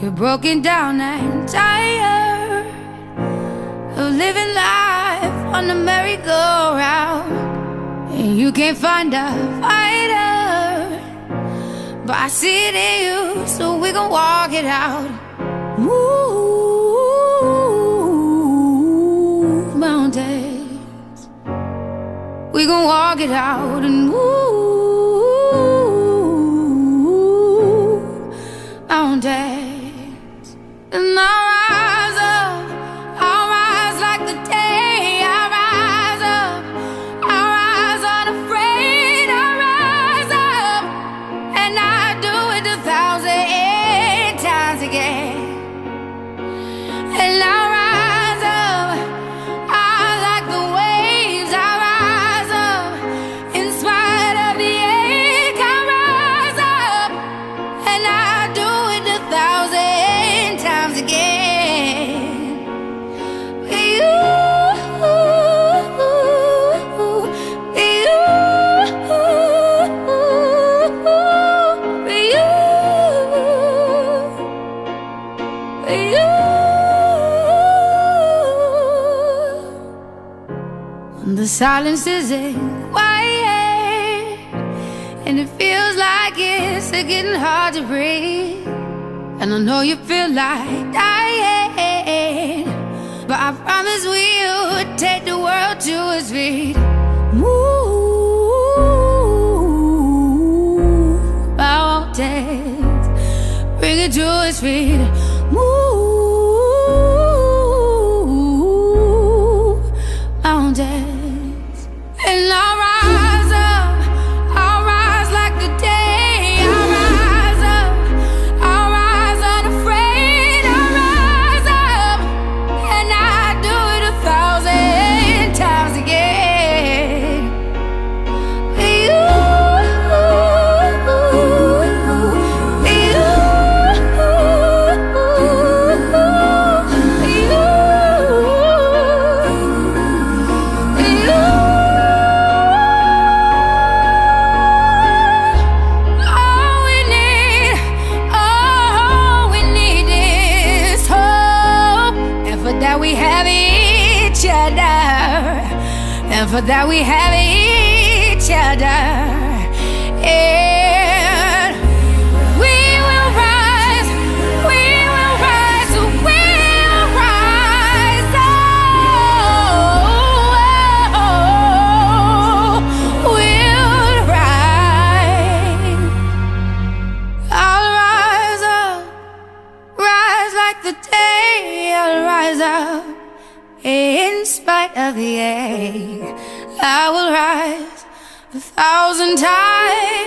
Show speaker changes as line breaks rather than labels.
You're broken down and tired of living life on the merry-go-round, and you can't find a fighter, but I see it in you, so we gon' walk it out. Move mountains, we gon' walk it out and move mountains. And I'll rise up, I'll rise like the day. I'll rise up, I'll rise unafraid. I'll rise up, and I'll do it 1,000 times again. And I'll rise up, I like the waves. I'll rise up, in spite of the ache. I'll rise up, and I'll do it 1,000 times again. The silence isn't quiet, and it feels like it's getting hard to breathe. And I know you feel like dying, but I promise we'll take the world to its feet. Move mountains, bring it to its feet. Move mountains. And I'll rise up, I'll rise like the day. I'll rise up, I'll rise unafraid. I'll rise up, and I'll do it 1,000 times again. That we have each other, and for that we have each other, and we will rise, we will rise, we'll rise, we'll rise. I'll rise up, rise like the day. I'll rise up, in spite of the ache. I will rise 1,000 times.